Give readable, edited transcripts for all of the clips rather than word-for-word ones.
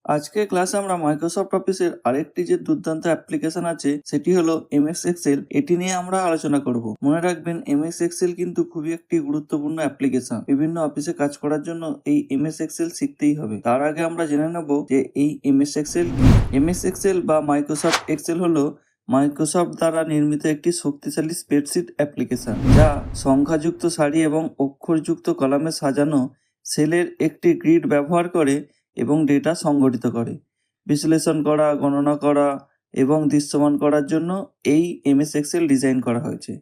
আজকের ক্লাসে আমরা মাইক্রোসফট অফিসের আরেকটি যে দুর্দান্ত অ্যাপ্লিকেশন আছে সেটি হলো এমএস এক্সেল। এটি নিয়ে আমরা আলোচনা করব। মনে রাখবেন এমএস এক্সেল কিন্তু খুবই একটি গুরুত্বপূর্ণ অ্যাপ্লিকেশন। বিভিন্ন অফিসে কাজ করার জন্য এই এমএস এক্সেল শিখতেই হবে। তার আগে আমরা জেনে নেব যে এই এমএস এক্সেল কি। এমএস এক্সেল বা মাইক্রোসফট এক্সেল হলো মাইক্রোসফট দ্বারা নির্মিত একটি শক্তিশালী স্প্রেডশিট অ্যাপ্লিকেশন, যা সংখ্যাযুক্ত সারি এবং অক্ষরযুক্ত কলামে সাজানো সেলের একটি গ্রিড ব্যবহার করে এবং ডেটা সংগঠিত করে। বিশ্লেষণ করা, গণনা করা এবং দৃশ্যমান করার জন্য এই এমএস এক্সেল ডিজাইন করা হয়েছে।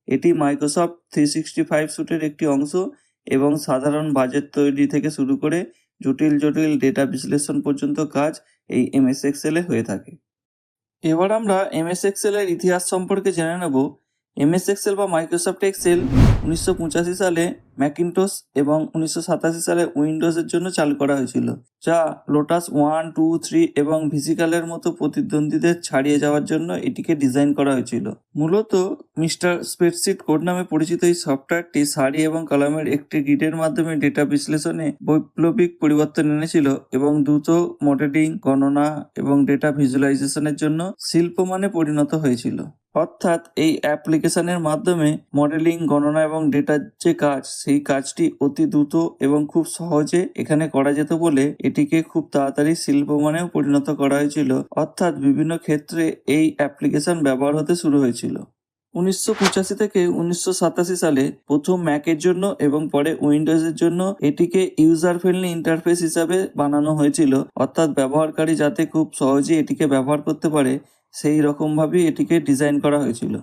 এটি মাইক্রোসফট 365 স্যুটের একটি অংশ এবং সাধারণ বাজেট তৈরি থেকে শুরু করে জটিল ডেটা বিশ্লেষণ পর্যন্ত কাজ এই এমএস এক্সেলে হয়ে থাকে। এবার আমরা এমএস এক্সেলের ইতিহাস সম্পর্কে জেনে নেব। এমএস এক্সেল বা মাইক্রোসফট এক্সেল 1985 সালে ম্যাকিনটশ এবং 1987 সালে উইন্ডোজের জন্য চালু করা হয়েছিল, যা লোটাস 1, 2, 3 এবং ভিসিকালের মতো প্রতিদ্বন্দ্বীদের ছাড়িয়ে যাওয়ার জন্য এটিকে ডিজাইন করা হয়েছিল। মূলত মিস্টার স্প্রেডশিট কোড নামে পরিচিত এই সফটওয়্যারটি সারি এবং কলামের একটি গ্রিডের মাধ্যমে ডেটা বিশ্লেষণে বৈপ্লবিক পরিবর্তন এনেছিল এবং দ্রুত মডেলিং, গণনা এবং ডেটা ভিজুয়ালাইজেশনের জন্য শিল্পমানে পরিণত হয়েছিল। অর্থাৎ এই অ্যাপ্লিকেশনের মাধ্যমে মডেলিং, গণনা এবং ডেটার যে কাজ, সেই কাজটি অতি দ্রুত এবং খুব সহজে এখানে করা যেত বলে এটিকে খুব তাড়াতাড়ি শিল্পমানেও পরিণত করা হয়েছিল। অর্থাৎ বিভিন্ন ক্ষেত্রে এই অ্যাপ্লিকেশন ব্যবহার হতে শুরু হয়েছিল। 1985 থেকে 1987 সালে প্রথম ম্যাকের জন্য এবং পরে উইন্ডোজের জন্য এটিকে ইউজার ফ্রেন্ডলি ইন্টারফেস হিসাবে বানানো হয়েছিল। অর্থাৎ ব্যবহারকারী যাতে খুব সহজেই এটিকে ব্যবহার করতে পারে সেই রকমভাবেই এটিকে ডিজাইন করা হয়েছিল।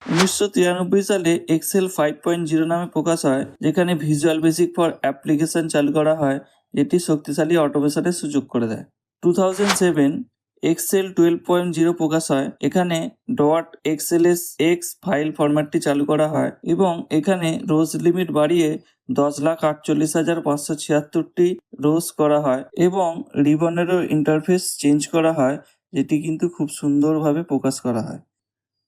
1993 সালে এক্সেল 5.0 নামে প্রকাশ হয়, যেখানে ভিজুয়াল বেসিক ফর অ্যাপ্লিকেশন চালু করা হয়, যেটি শক্তিশালী অটোমেশনের সুযোগ করে দেয়। 2007 এক্সেল 12.0 প্রকাশ হয়। এখানে .xlsx ফাইল ফরম্যাটটি চালু করা হয় এবং এখানে রোজ লিমিট বাড়িয়ে 10,48,576টি রোজ করা হয় এবং রিবনেরও ইন্টারফেস চেঞ্জ করা হয়, যেটি কিন্তু খুব সুন্দরভাবে প্রকাশ করা হয়।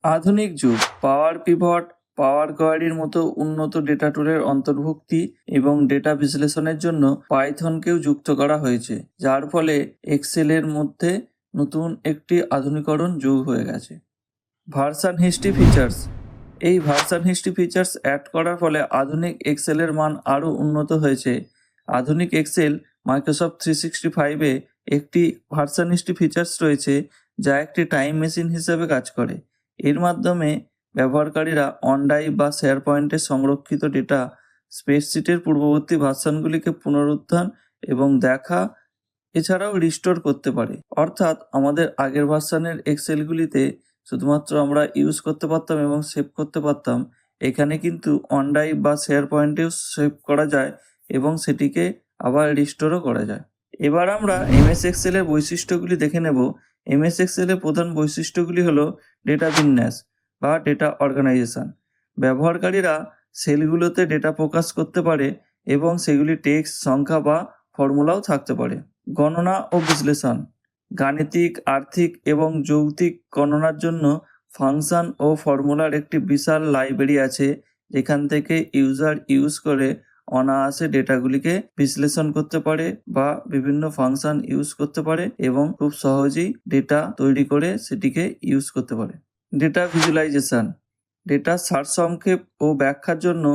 আধুনিক যুগ, পাওয়ার পিভট, পাওয়ার কোয়ারির মতো উন্নত ডেটা টুলের অন্তর্ভুক্তি এবং ডেটা বিশ্লেষণের জন্য পাইথনকেও যুক্ত করা হয়েছে, যার ফলে এক্সেলের মধ্যে নতুন একটি আধুনিকরণ যোগ হয়ে গেছে। Version history features. এই ভার্সান হিস্ট্রি ফিচার্স অ্যাড করার ফলে আধুনিক এক্সেলের মান আরও উন্নত হয়েছে। আধুনিক এক্সেল মাইক্রোসফট 365-এ একটি ভার্সান হিস্ট্রি ফিচার্স রয়েছে, যা একটি টাইম মেশিন হিসেবে কাজ করে। এর মাধ্যমে ব্যবহারকারীরা অনড্রাইভ বা শেয়ার পয়েন্টে সংরক্ষিত ডেটা স্প্রেডশিটের পূর্ববর্তী ভার্সানগুলিকে পুনরুত্থান এবং দেখা এছাড়াও রিস্টোর করতে পারে। অর্থাৎ আমাদের আগের ভার্সানের এক্সেলগুলিতে শুধুমাত্র আমরা ইউজ করতে পারতাম এবং সেভ করতে পারতাম। এখানে কিন্তু অনড্রাইভ বা শেয়ার পয়েন্টেও সেভ করা যায় এবং সেটিকে আবার রিস্টোরও করা যায়। এবার আমরা এমএস এক্সেলের বৈশিষ্ট্যগুলি দেখে নেব। এমএস এক্সেলের প্রধান বৈশিষ্ট্যগুলি হলো ডেটা বিন্যাস বা ডেটা অর্গানাইজেশন। ব্যবহারকারীরা সেলগুলোতে ডেটা প্রকাশ করতে পারে এবং সেগুলি টেক্সট, সংখ্যা বা ফর্মুলাও থাকতে পারে। গণনা ও বিশ্লেষণ। গাণিতিক, আর্থিক এবং যৌক্তিক গণনার জন্য ফাংশন ও ফর্মুলার একটি বিশাল লাইব্রেরি আছে, যেখান থেকে ইউজার ইউজ করে অনায়াসে ডেটাগুলিকে বিশ্লেষণ করতে পারে বা বিভিন্ন ফাংশন ইউজ করতে পারে এবং খুব সহজেই ডেটা তৈরি করে সেটিকে ইউজ করতে পারে। Data visualisation. ডেটা সারসংক্ষেপ ও ব্যাখ্যার জন্য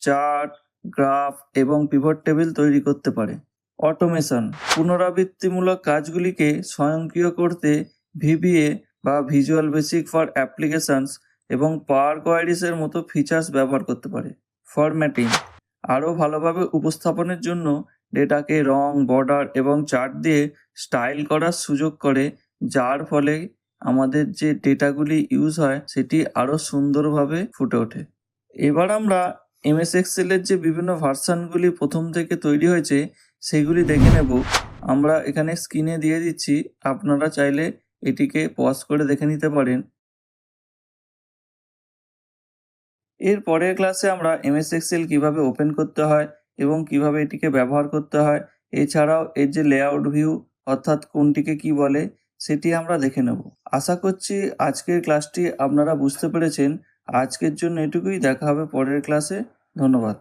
চার্ট, গ্রাফ এবং পিভট টেবিল তৈরি করতে পারে। অটোমেশন। পুনরাবৃত্তিমূলক কাজগুলিকে স্বয়ংক্রিয় করতে ভিবিএ বা ভিজুয়াল বেসিক ফর অ্যাপ্লিকেশনস এবং পাওয়ার কোয়ারিজের মতো ফিচার্স ব্যবহার করতে পারে। ফরম্যাটিং। আরও ভালোভাবে উপস্থাপনের জন্য ডেটাকে রং, বর্ডার এবং চার্ট দিয়ে স্টাইল করার সুযোগ করে, যার ফলে আমাদের যে ডেটাগুলি ইউজ হয় সেটি আরও সুন্দরভাবে ফুটে ওঠে। এবার আমরা এমএস এক্সেলের যে বিভিন্ন ভার্সানগুলি প্রথম থেকে তৈরি হয়েছে সেগুলি দেখে নেব। আমরা এখানে স্ক্রিনে দিয়ে দিচ্ছি, আপনারা চাইলে এটিকে পজ করে দেখে নিতে পারেন। এর পরের ক্লাসে আমরা এমএস এক্সেল কীভাবে ওপেন করতে হয় এবং কিভাবে এটিকে ব্যবহার করতে হয়, এছাড়াও এর যে লেআউট ভিউ অর্থাৎ কোনটিকে কি বলে সেটি আমরা দেখে নেব। আশা করছি আজকের ক্লাসটি আপনারা বুঝতে পেরেছেন। আজকের জন্য এটুকুই। দেখা হবে পরের ক্লাসে। ধন্যবাদ।